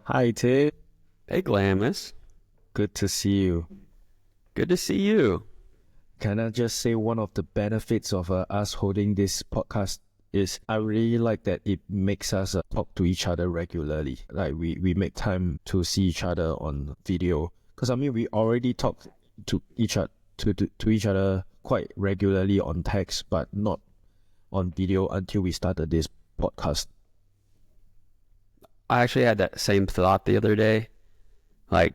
Hi, Tim. Hey, Glamis. Good to see you. Good to see you. Can I just say one of the benefits of us holding this podcast is I really like that it makes us talk to each other regularly. Like we make time to see each other on video. Because I mean, we already talk to each other to each other quite regularly on text, but not on video until we started this podcast. I actually had that same thought the other day. Like,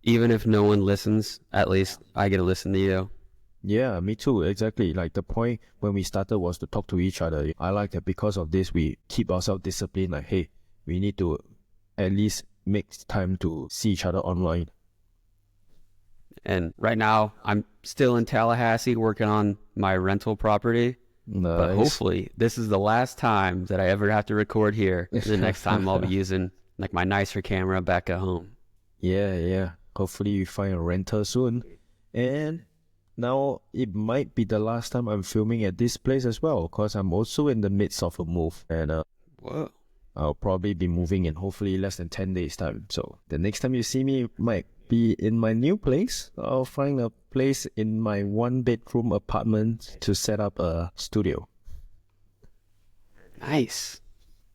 even if no one listens, at least I get to listen to you. Yeah, me too. Exactly. Like the point when we started was to talk to each other. I like that because of this, we keep ourselves disciplined. Like, hey, we need to at least make time to see each other online. And right now, I'm still in Tallahassee working on my rental property. But Nice. hopefully, this is the last time that I ever have to record here. The next time I'll be using like my nicer camera back at home. Yeah. Hopefully you find a renter soon. And now it might be the last time I'm filming at this place as well, because I'm also in the midst of a move. And Whoa. I'll probably be moving in hopefully less than 10 days time. So the next time you see me might be in my new place. I'll find a place in my 1-bedroom apartment to set up a studio. Nice.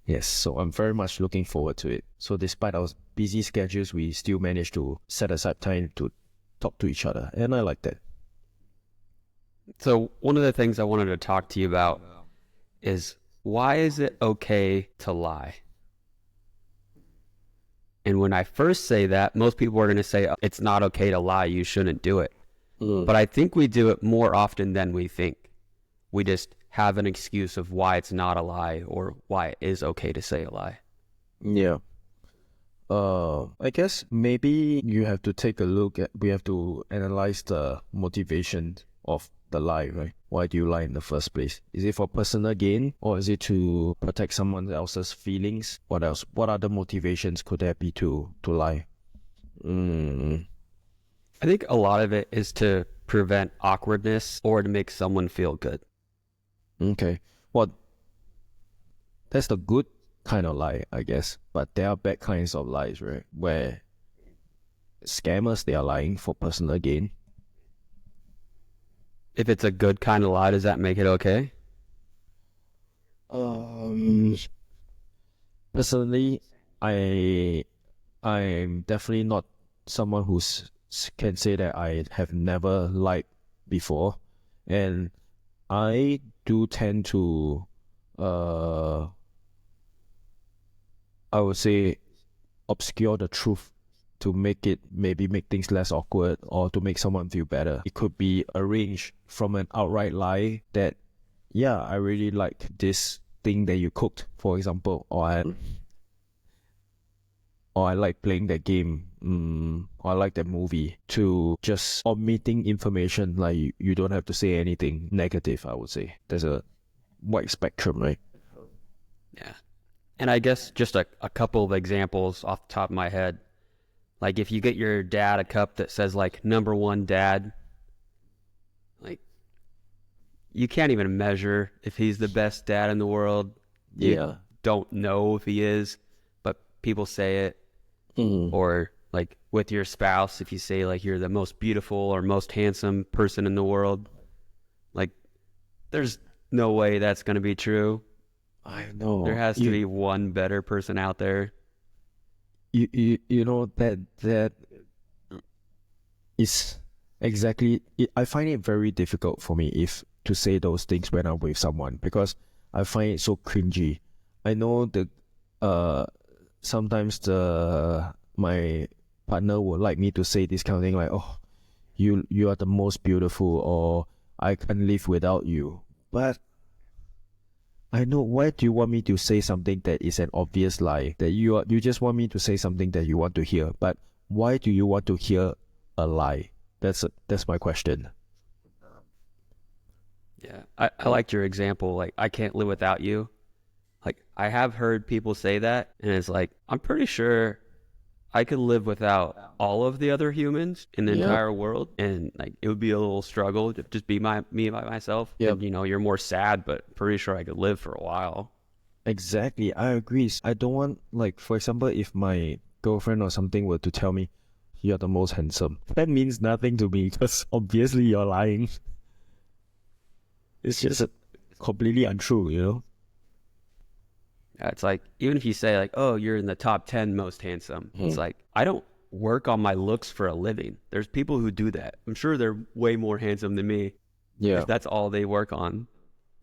Yes, so I'm very much looking forward to it. So despite our busy schedules, we still manage to set aside time to talk to each other. And I like that. So one of the things I wanted to talk to you about is, why is it okay to lie? And when I first say that, most people are going to say, it's not okay to lie, you shouldn't do it. But I think we do it more often than we think. We just have an excuse of why it's not a lie or why it is okay to say a lie. Yeah. I guess maybe you have to take a look at, we have to analyze the motivation of the lie, right? Why do you lie in the first place? Is it for personal gain, or is it to protect someone else's feelings? What else? What other motivations could there be to lie? I think a lot of it is to prevent awkwardness or to make someone feel good. Okay. Well, that's the good kind of lie, I guess. But there are bad kinds of lies, right? Where scammers, they are lying for personal gain. If it's a good kind of lie, does that make it okay? Personally, I'm definitely not someone who's can say that I have never lied before, and I do tend to I would say obscure the truth to make things less awkward or to make someone feel better. It could be arranged from an outright lie that, yeah, I really like this thing that you cooked, for example, or I like playing that game, or I like that movie, to just omitting information. Like you don't have to say anything negative, I would say. There's a wide spectrum, right? Yeah. And I guess just a couple of examples off the top of my head. Like if you get your dad a cup that says like #1 dad, like you can't even measure if he's the best dad in the world. You don't know if he is, but people say it. Or like with your spouse, if you say like you're the most beautiful or most handsome person in the world, like there's no way that's going to be true. I know. There has to be one better person out there. You know that is exactly it. I find it very difficult for me if to say those things when I'm with someone, because I find it so cringy. I know that sometimes my partner would like me to say this kind of thing, like, oh, you are the most beautiful, or I can't live without you. But I know, why do you want me to say something that is an obvious lie? That you just want me to say something that you want to hear. But why do you want to hear a lie? That's my question. Yeah. I liked your example. Like, I can't live without you. Like, I have heard people say that, and it's like, I'm pretty sure I could live without all of the other humans in the entire world, and like it would be a little struggle to just be me by myself. Yep. And, you're more sad, but pretty sure I could live for a while. Exactly, I agree. I don't want, like, for example, if my girlfriend or something were to tell me, you're the most handsome, that means nothing to me because obviously you're lying. It's just completely untrue, you know? Yeah, it's like, even if you say like, oh, you're in the top 10 most handsome, it's like, I don't work on my looks for a living. There's people who do that. I'm sure they're way more handsome than me Yeah. if that's all they work on.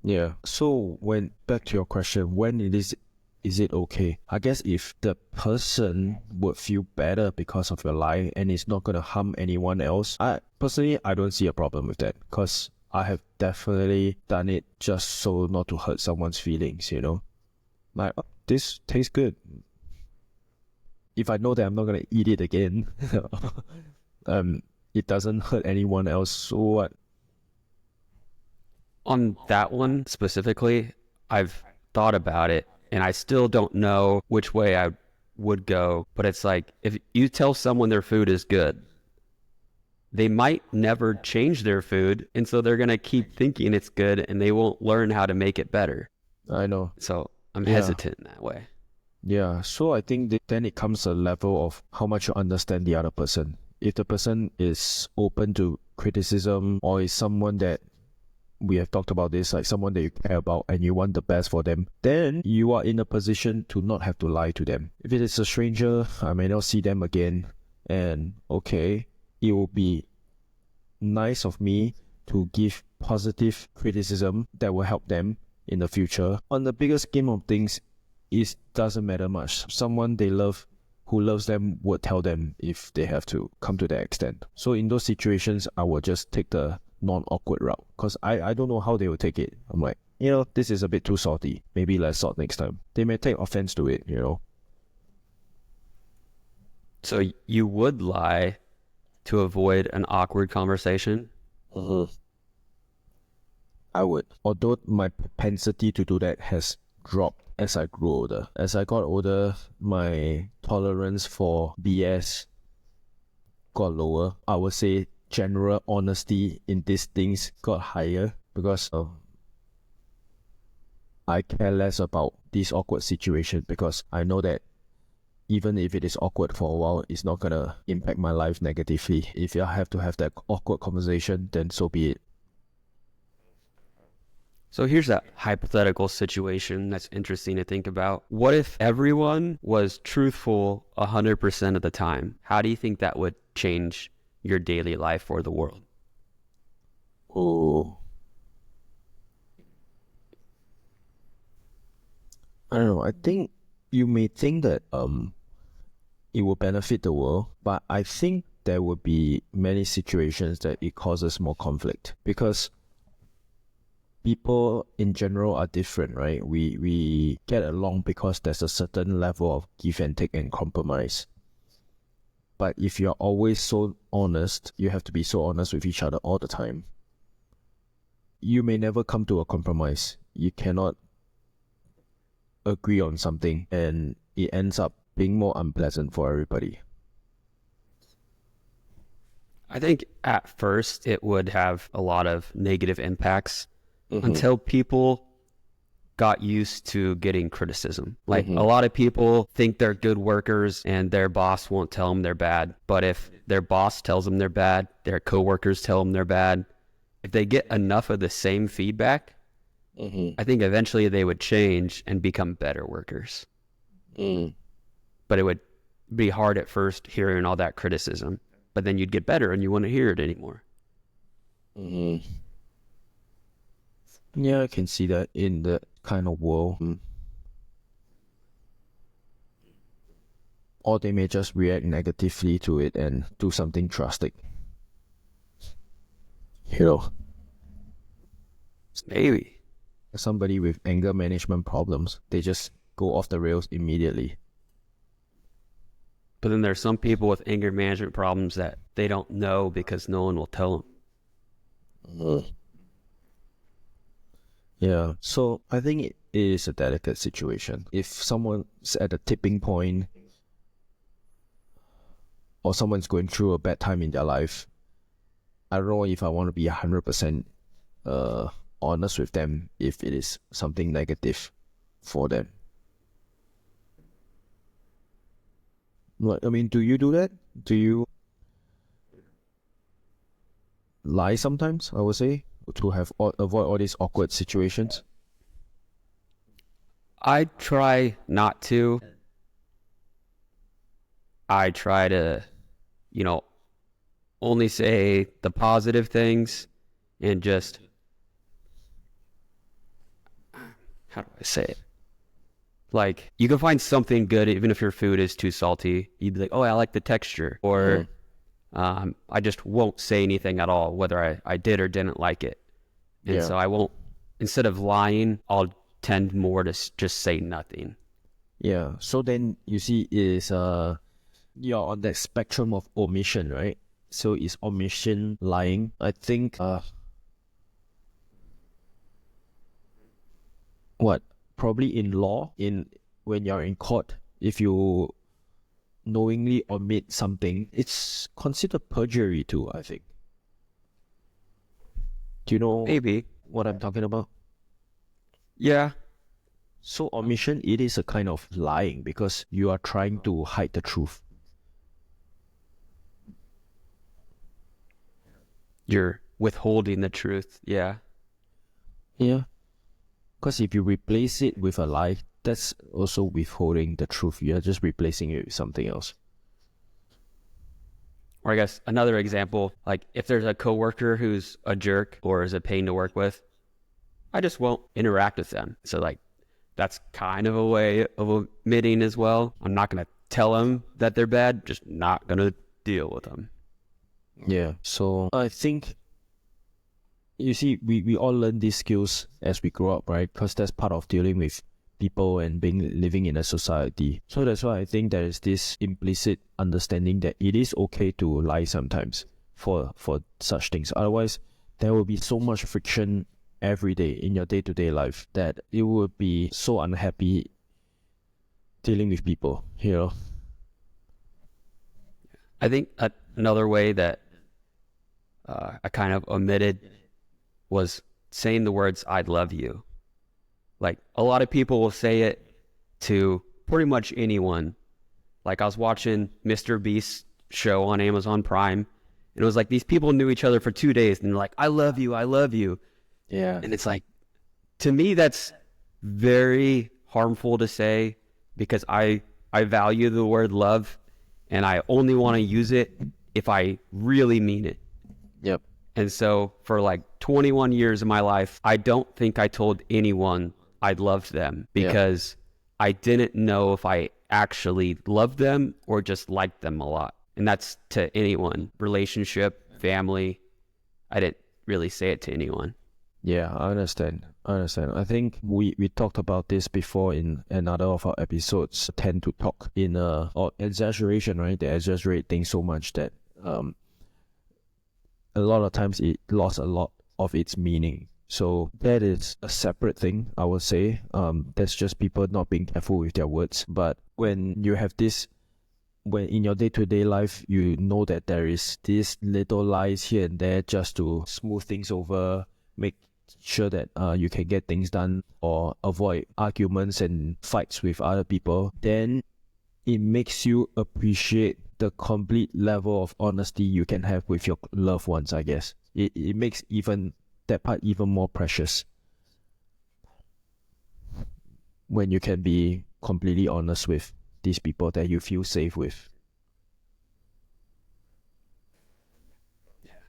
Yeah. So when back to your question, when is it okay? I guess if the person would feel better because of your lie and it's not gonna harm anyone else, I personally I don't see a problem with that because I have definitely done it just so not to hurt someone's feelings, you know? Like, "Oh, this tastes good. If I know that I'm not gonna eat it again, it doesn't hurt anyone else, so what?" On that one specifically, I've thought about it and I still don't know which way I would go. But it's like, if you tell someone their food is good, they might never change their food. And so they're going to keep thinking it's good and they won't learn how to make it better. I know. So I'm Yeah. hesitant in that way. Yeah, so I think then it comes a level of how much you understand the other person. If the person is open to criticism or is someone that we have talked about this, like someone that you care about and you want the best for them, then you are in a position to not have to lie to them. If it is a stranger, I may not see them again, and okay, it will be nice of me to give positive criticism that will help them in the future. On the bigger scheme of things, it doesn't matter much. Someone they love who loves them would tell them if they have to come to that extent. So in those situations, I will just take the non-awkward route because I don't know how they will take it. I'm like, this is a bit too salty. Maybe less salt next time. They may take offense to it, So you would lie to avoid an awkward conversation? I would. Although my propensity to do that has dropped as I grew older. As I got older, my tolerance for BS got lower. I would say general honesty in these things got higher because I care less about this awkward situation because I know that even if it is awkward for a while, it's not gonna impact my life negatively. If I have to have that awkward conversation, then so be it. So here's that hypothetical situation that's interesting to think about. What if everyone was truthful 100% of the time? How do you think that would change your daily life or the world? Oh, I don't know. I think you may think that it will benefit the world, but I think there will be many situations that it causes more conflict because people in general are different, right? We get along because there's a certain level of give and take and compromise. But if you're always so honest, you have to be so honest with each other all the time. You may never come to a compromise. You cannot agree on something and it ends up being more unpleasant for everybody. I think at first it would have a lot of negative impacts until people got used to getting criticism. Like a lot of people think they're good workers and their boss won't tell them they're bad. But if their boss tells them they're bad, their coworkers tell them they're bad, if they get enough of the same feedback, I think eventually they would change and become better workers. But it would be hard at first hearing all that criticism. But then you'd get better and you wouldn't hear it anymore. Yeah, I can see that in that kind of world. Or they may just react negatively to it and do something drastic. Maybe. Somebody with anger management problems, they just go off the rails immediately. But then there's some people with anger management problems that they don't know because no one will tell them. Yeah, so I think it is a delicate situation. If someone's at a tipping point or someone's going through a bad time in their life, I don't know if I want to be 100% honest with them if it is something negative. for them. Like, I mean, do you do that? Do you lie sometimes, I would say, to avoid all these awkward situations? I try not to. I try to, only say the positive things and just, how do I say it? Like, you can find something good even if your food is too salty. You'd be like, oh, I like the texture. Or I just won't say anything at all, whether I did or didn't like it. And so I won't, instead of lying, I'll tend more to just say nothing. Yeah. So then you see you're on that spectrum of omission, right? So is omission lying? I think probably in law, when you're in court, if you knowingly omit something, it's considered perjury too, I think. Do you know Maybe what I'm talking about? Yeah. So omission, it is a kind of lying because you are trying to hide the truth. You're withholding the truth. Yeah. Yeah. Because if you replace it with a lie, that's also withholding the truth. You're just replacing it with something else. Or I guess another example, like if there's a coworker who's a jerk or is a pain to work with, I just won't interact with them. So like that's kind of a way of omitting as well. I'm not going to tell them that they're bad, just not going to deal with them. Yeah. So I think, you see, we all learn these skills as we grow up, right? Because that's part of dealing with people and living in a society. So that's why I think there is this implicit understanding that it is okay to lie sometimes for such things. Otherwise, there will be so much friction every day in your day-to-day life that it would be so unhappy dealing with people, I think another way that I kind of omitted was saying the words, "I love you." Like a lot of people will say it to pretty much anyone. Like I was watching Mr. Beast's show on Amazon Prime, and it was like these people knew each other for 2 days and they're like, "I love you, I love you." Yeah. And it's like, to me, that's very harmful to say because I value the word love and I only want to use it if I really mean it. Yep. And so for like 21 years of my life, I don't think I told anyone I loved them because I didn't know if I actually loved them or just liked them a lot. And that's to anyone, relationship, family. I didn't really say it to anyone. Yeah, I understand. I think we talked about this before in another of our episodes. Tend to talk in or exaggeration, right? They exaggerate things so much that a lot of times it lost a lot of its meaning. So that is a separate thing, I would say. That's just people not being careful with their words. But when you have this, when in your day-to-day life, you know that there is these little lies here and there just to smooth things over, make sure that you can get things done or avoid arguments and fights with other people, then it makes you appreciate the complete level of honesty you can have with your loved ones, I guess. It makes even that part even more precious when you can be completely honest with these people that you feel safe with.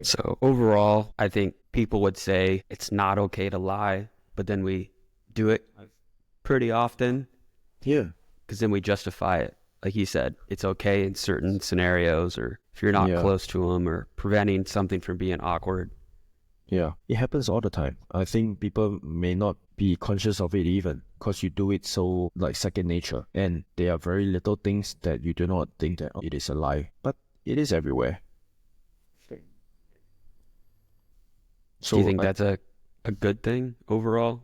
So overall, I think people would say it's not okay to lie, but then we do it pretty often. Yeah. Because then we justify it. Like you said, it's okay in certain scenarios or if you're not close to them or preventing something from being awkward. Yeah, it happens all the time. I think people may not be conscious of it even because you do it so like second nature. And there are very little things that you do not think that it is a lie, but it is everywhere. So do you think that's a good thing overall?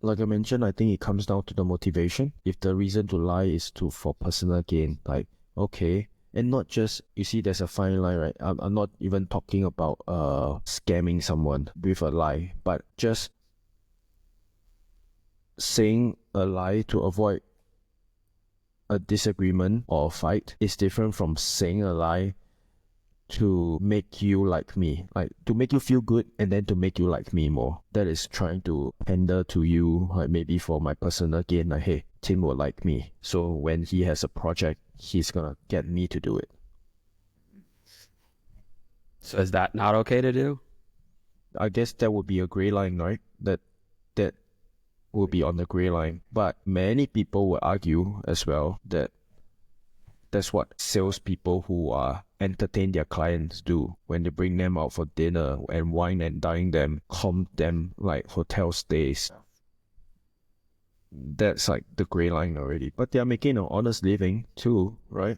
Like I mentioned, I think it comes down to the motivation. If the reason to lie is for personal gain, like, okay, and not just, you see, there's a fine line, right? I'm not even talking about scamming someone with a lie, but just saying a lie to avoid a disagreement or a fight is different from saying a lie to make you like me, like to make you feel good and then to make you like me more. That is trying to pander to you, like maybe for my personal gain, like, hey, Tim will like me, so when he has a project, he's gonna get me to do it. So is that not okay to do? I guess that would be a gray line, right? That will be on the gray line. But many people will argue as well that that's what salespeople who entertain their clients do when they bring them out for dinner and wine and dine them, comp them like hotel stays. That's like the gray line already. But they're making an honest living too, right?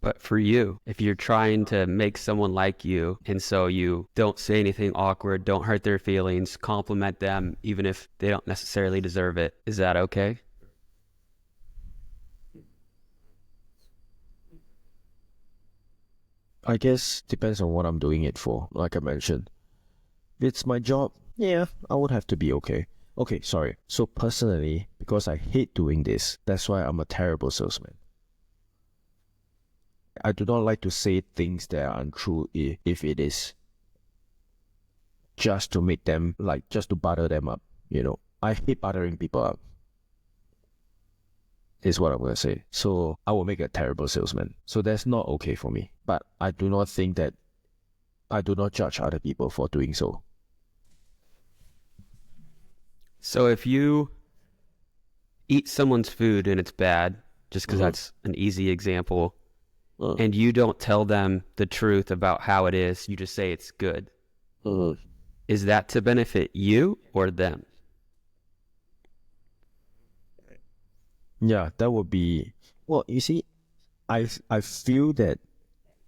But for you, if you're trying to make someone like you, and so you don't say anything awkward, don't hurt their feelings, compliment them, even if they don't necessarily deserve it, is that okay? I guess depends on what I'm doing it for, like I mentioned. If it's my job, yeah, I would have to be okay. Okay, sorry. So personally, because I hate doing this, that's why I'm a terrible salesman. I do not like to say things that are untrue if it is just to make them, like, just to butter them up, you know. I hate buttering people up, is what I'm going to say. So I will make a terrible salesman. So that's not okay for me. But I do not judge other people for doing so. So if you eat someone's food and it's bad, just because that's an easy example, and you don't tell them the truth about how it is, you just say it's good. Is that to benefit you or them? Yeah, that would be, well, you see, I feel that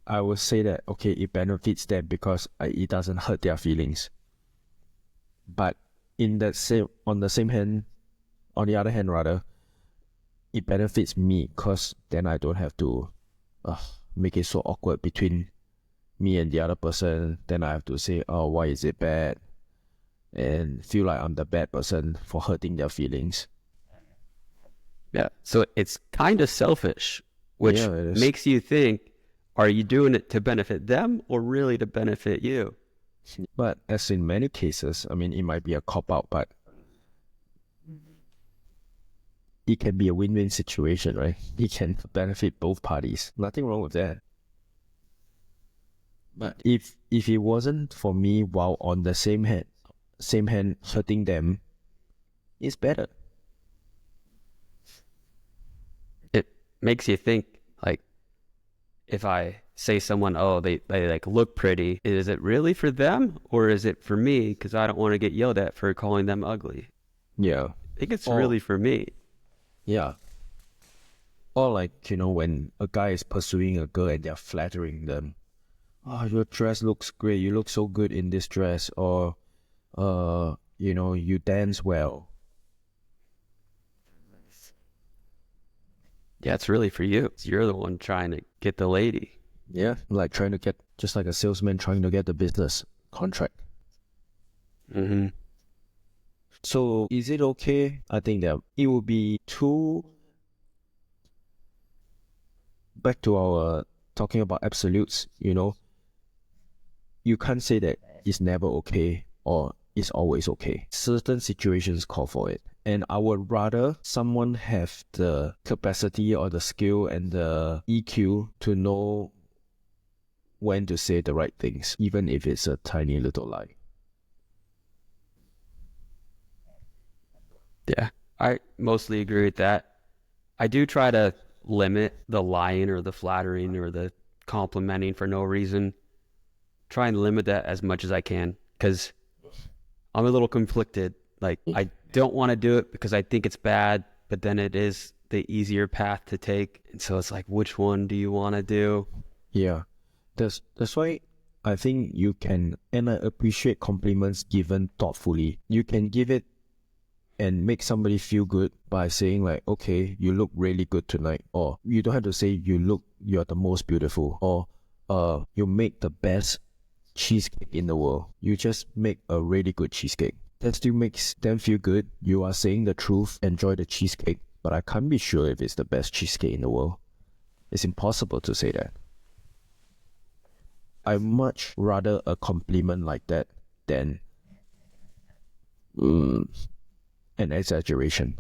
I would say that, okay, it benefits them because it doesn't hurt their feelings. But on the other hand, rather, it benefits me because then I don't have to make it so awkward between me and the other person. Then I have to say, oh, why is it bad? And feel like I'm the bad person for hurting their feelings. Yeah. So it's kind of selfish, which Yeah, it is. makes you think, are you doing it to benefit them or really to benefit you? But as in many cases, I mean, it might be a cop-out, but it can be a win-win situation, right? It can benefit both parties. Nothing wrong with that. But if it wasn't for me while on the same hand hurting them, it's better. It makes you think, like, if I say someone, oh, they like look pretty, is it really for them or is it for me? Because I don't want to get yelled at for calling them ugly. Yeah. I think it's really for me. Yeah. Or like, you know, when a guy is pursuing a girl and they're flattering them. Oh, your dress looks great. You look so good in this dress. Or, you know, you dance well. Yeah, it's really for you. You're the one trying to get the lady. Yeah. Like trying to get, just like a salesman trying to get the business contract. Mm-hmm. So is it okay? I think that it would be too, back to our talking about absolutes, you know, you can't say that it's never okay or it's always okay. Certain situations call for it. And I would rather someone have the capacity or the skill and the EQ to know when to say the right things, even if it's a tiny little lie. Yeah, I mostly agree with that. I do try to limit the lying or the flattering or the complimenting for no reason. Try and limit that as much as I can because I'm a little conflicted. Like, I don't want to do it because I think it's bad, but then it is the easier path to take. And so it's like, which one do you want to do? Yeah, that's why I think you can, and I appreciate compliments given thoughtfully. You can give it and make somebody feel good by saying like, okay, you look really good tonight. Or you don't have to say you're the most beautiful. Or you make the best cheesecake in the world. You just make a really good cheesecake. that still makes them feel good. You are saying the truth, enjoy the cheesecake, but I can't be sure if it's the best cheesecake in the world. It's impossible to say that. I much rather a compliment like that than an exaggeration.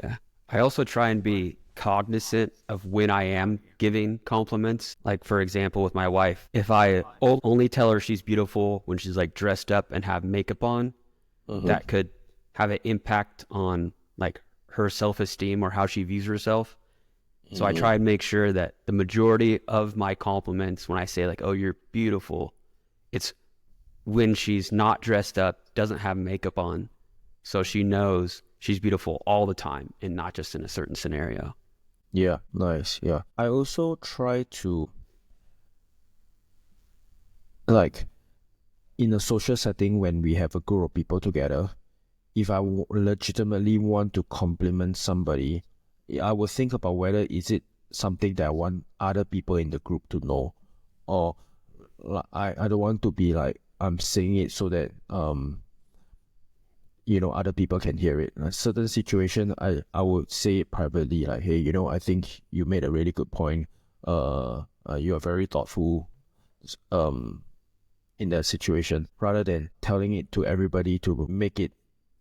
Yeah. I also try and be cognizant of when I am giving compliments. Like, for example, with my wife, if I only tell her she's beautiful when she's like dressed up and have makeup on, that could have an impact on like her self-esteem or how she views herself. So I try and make sure that the majority of my compliments, when I say like, oh, you're beautiful, it's when she's not dressed up, doesn't have makeup on. So she knows she's beautiful all the time and not just in a certain scenario. Yeah, nice. Yeah. I also try to, like, in a social setting when we have a group of people together, if I legitimately want to compliment somebody, I will think about whether is it something that I want other people in the group to know, or I don't want to be like I'm saying it so that other people can hear it. In a certain situation, I would say it privately, like, hey, I think you made a really good point. You are very thoughtful in that situation, rather than telling it to everybody to make it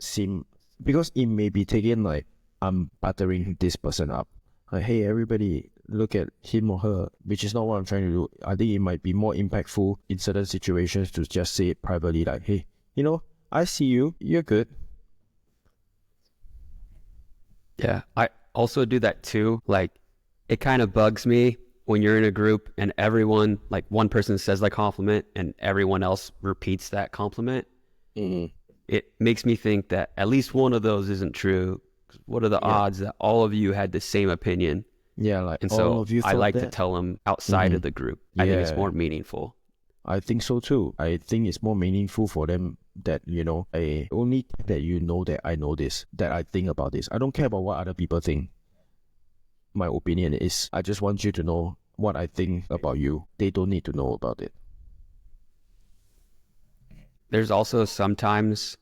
seem, because it may be taken like I'm buttering this person up. Like, hey, everybody, look at him or her, which is not what I'm trying to do. I think it might be more impactful in certain situations to just say it privately, like, hey, I see you, you're good. Yeah, I also do that too. Like, it kind of bugs me when you're in a group and everyone, like one person says like compliment and everyone else repeats that compliment. It makes me think that at least one of those isn't true. What are the odds that all of you had the same opinion? Yeah, like, and all so of you I thought like to that? tell them outside of the group. I think it's more meaningful. I think so too. I think it's more meaningful for them that, I only that that I know this, that I think about this. I don't care about what other people think. My opinion is, I just want you to know what I think about you. They don't need to know about it. There's also sometimes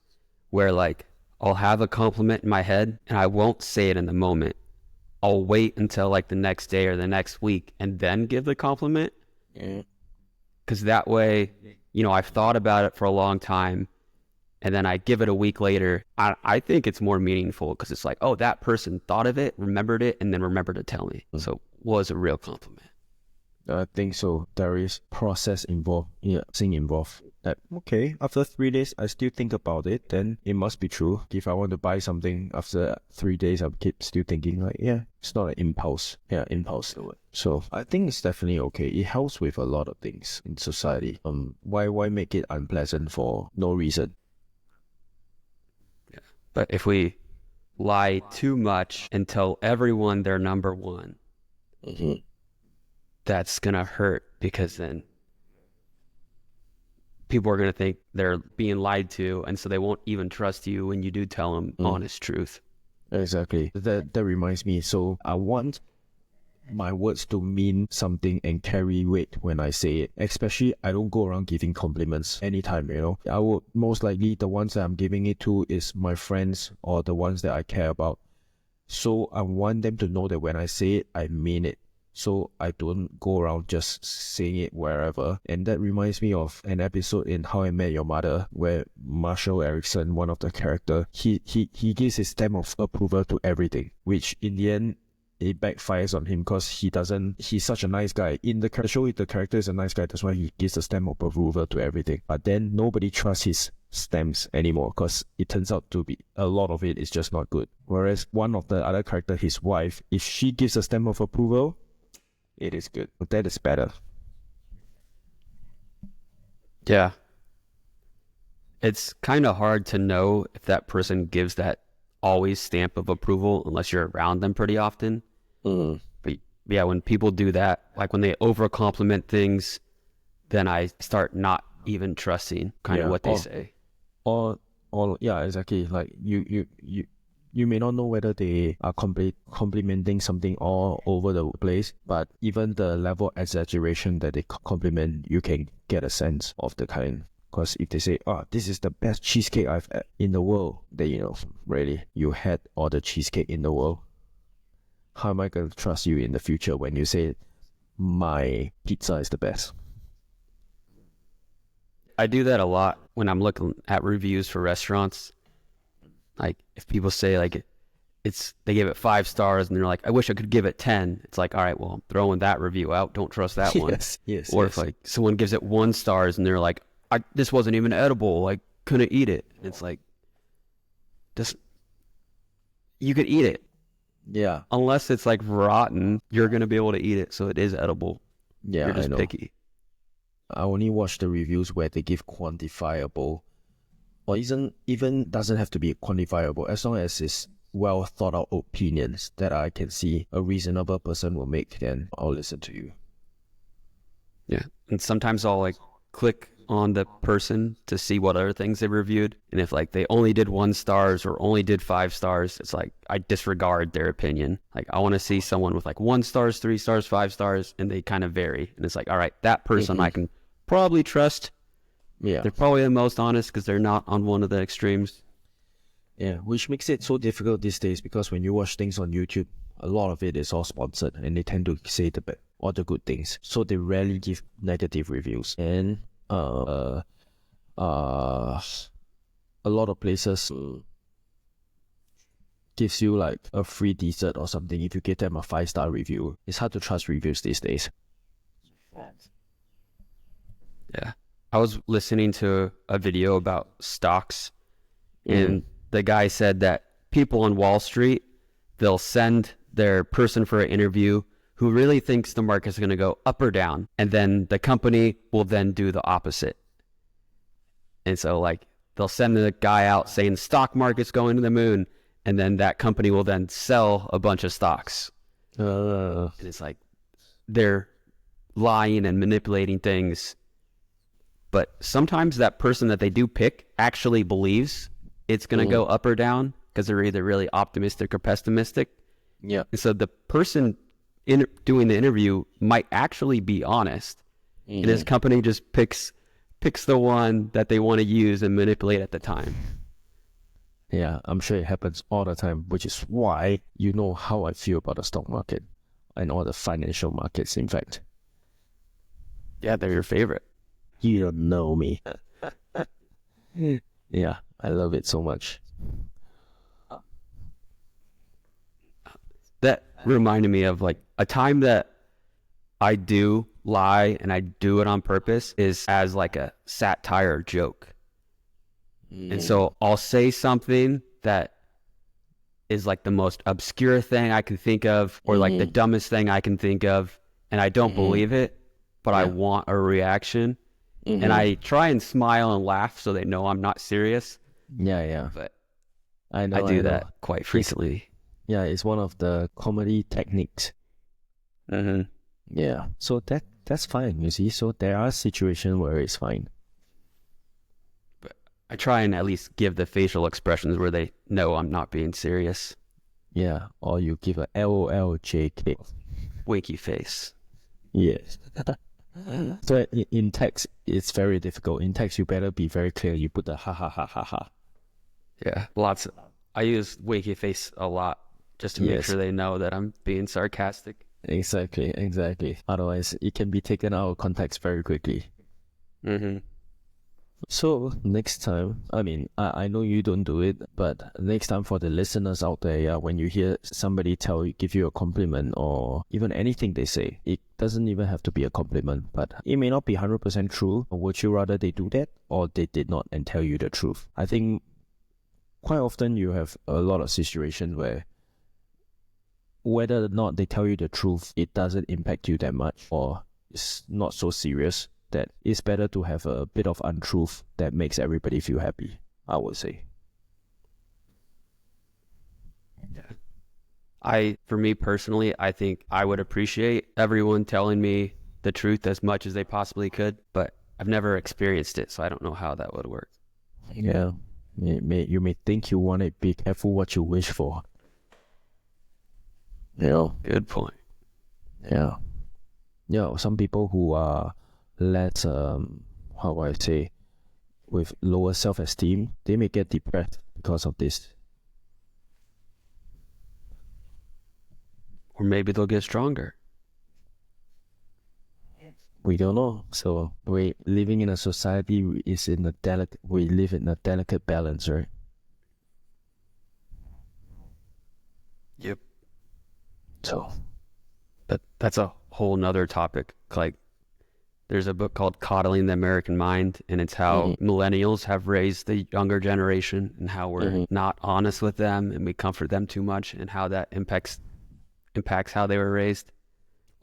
where like I'll have a compliment in my head and I won't say it in the moment. I'll wait until like the next day or the next week and then give the compliment. Because that way, I've thought about it for a long time and then I give it a week later. I think it's more meaningful because it's like, oh, that person thought of it, remembered it, and then remembered to tell me. So it was a real compliment. I think so. There is process involved, thing involved. That, okay, after 3 days, I still think about it, then it must be true. If I want to buy something after 3 days, I'll keep still thinking like, yeah, it's not an impulse. Yeah, impulse. So I think it's definitely okay. It helps with a lot of things in society. Why make it unpleasant for no reason? Yeah. But if we lie too much and tell everyone they're number one, that's gonna hurt, because then people are gonna think they're being lied to, and so they won't even trust you when you do tell them honest truth. Exactly. That reminds me. So I want my words to mean something and carry weight when I say it. Especially, I don't go around giving compliments anytime, I would most likely, the ones that I'm giving it to is my friends or the ones that I care about. So I want them to know that when I say it, I mean it. So I don't go around just saying it wherever. And that reminds me of an episode in How I Met Your Mother where Marshall Erickson, one of the characters, he gives his stamp of approval to everything, which in the end, it backfires on him because he's such a nice guy. In the show, the character is a nice guy, that's why he gives a stamp of approval to everything. But then nobody trusts his stamps anymore because it turns out to be a lot of it is just not good. Whereas one of the other character, his wife, if she gives a stamp of approval, it is good. But that is better. Yeah. It's kind of hard to know if that person gives that always stamp of approval unless you're around them pretty often. But yeah, when people do that, like when they over compliment things, then I start not even trusting of what they say. Or yeah, exactly. Like you may not know whether they are complimenting something all over the place, but even the level of exaggeration that they compliment, you can get a sense of the kind. Because if they say, oh, this is the best cheesecake I've had in the world, then, really, you had all the cheesecake in the world. How am I going to trust you in the future when you say my pizza is the best? I do that a lot when I'm looking at reviews for restaurants. Like if people say like they give it 5 stars and they're like, I wish I could give it 10. It's like, all right, well, I'm throwing that review out. Don't trust that one. Yes. Or if like someone gives it 1 stars and they're like, this wasn't even edible. I couldn't eat it. And it's like, you could eat it. Yeah. Unless it's like rotten, you're going to be able to eat it. So it is edible. Yeah, you're just I know. picky. I only watch the reviews where they give quantifiable, or even doesn't have to be quantifiable, as long as it's well thought out opinions that I can see a reasonable person will make, then I'll listen to you. Yeah. And sometimes I'll like click on the person to see what other things they reviewed. And if like they only did 1 stars or only did 5 stars, it's like I disregard their opinion. Like I want to see someone with like 1 stars, 3 stars, 5 stars, and they kind of vary. And it's like, all right, that person I can probably trust. Yeah. They're probably the most honest because they're not on one of the extremes. Yeah, which makes it so difficult these days, because when you watch things on YouTube, a lot of it is all sponsored and they tend to say all the good things. So they rarely give negative reviews. And a lot of places gives you like a free dessert or something if you give them a 5-star review. It's hard to trust reviews these days. Yeah. I was listening to a video about stocks, and the guy said that people on Wall Street, they'll send their person for an interview who really thinks the market's going to go up or down, and then the company will then do the opposite. And so like they'll send the guy out saying the stock market's going to the moon, and then that company will then sell a bunch of stocks. And it's like they're lying and manipulating things. But sometimes that person that they do pick actually believes it's going to go up or down because they're either really optimistic or pessimistic. Yeah. And so the person doing the interview might actually be honest. And his company just picks the one that they want to use and manipulate at the time. Yeah, I'm sure it happens all the time, which is why you know how I feel about the stock market and all the financial markets, in fact. Yeah, they're your favorite. You don't know me. Yeah, I love it so much. That reminded me of like a time that I do lie, and I do it on purpose, is as like a satire joke. And so I'll say something that is like the most obscure thing I can think of, or like the dumbest thing I can think of, and I don't believe it, but I want a reaction. And I try and smile and laugh so they know I'm not serious. Yeah. But I know. I do that quite frequently. It's one of the comedy techniques. Yeah, so that's fine, you see. So there are situations where it's fine. But I try and at least give the facial expressions where they know I'm not being serious. Yeah, or you give a LOL JK. Winky face. Yes. So in text, it's very difficult. In text, you better be very clear. You put the ha ha ha ha ha. Yeah, I use winky face a lot just to make sure they know that I'm being sarcastic. Exactly. Otherwise, it can be taken out of context very quickly. So next time, I know you don't do it, but next time for the listeners out there, when you hear somebody give you a compliment or even anything they say, it doesn't even have to be a compliment, but it may not be 100% true. Would you rather they do that or they did not and tell you the truth? I think quite often you have a lot of situations where whether or not they tell you the truth, it doesn't impact you that much, or it's not so serious, that it's better to have a bit of untruth that makes everybody feel happy, I would say. Yeah. For me personally, I think I would appreciate everyone telling me the truth as much as they possibly could, but I've never experienced it, so I don't know how that would work. Yeah. You may think you want it, be careful what you wish for. Good point. Yeah. Some people who are less, how do I say, with lower self-esteem, they may get depressed because of this. Or maybe they'll get stronger. We don't know. So we living in a society we live in a delicate balance, right? Yep. So that's a whole nother topic. Like, there's a book called Coddling the American Mind, and it's how millennials have raised the younger generation and how we're not honest with them and we comfort them too much, and how that impacts how they were raised.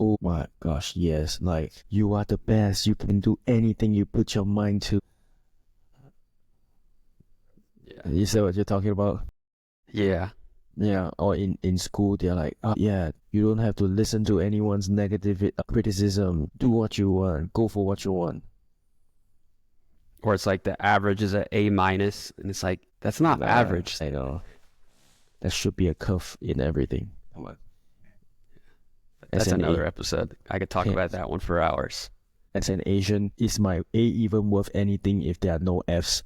oh my gosh, yes. Like, you are the best. You can do anything you put your mind to. Yeah. Is that what you're talking about? Yeah. Yeah, or in school, they're like, yeah, you don't have to listen to anyone's negative criticism. Do what you want. Go for what you want. Or it's like the average is an A-, and it's like, that's not average. I know. There should be a curve in everything. Come on. That's another episode. I could talk about that one for hours. As an Asian, is my A even worth anything if there are no Fs?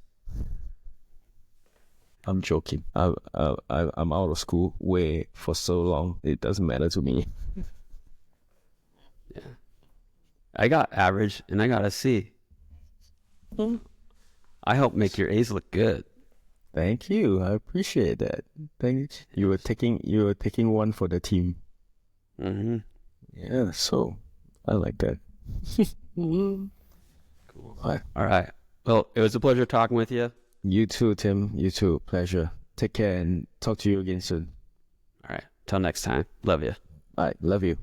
I'm joking. I'm out of school way for so long. It doesn't matter to me. Yeah. I got average and I got a C. I help make your A's look good. Thank you. I appreciate that. Thank you. You were taking one for the team. Mm-hmm. Yeah, so I like that. Cool. All right. Well, it was a pleasure talking with you. You too, Tim. You too. Pleasure. Take care and talk to you again soon. All right. Till next time. Love you. All right. Love you.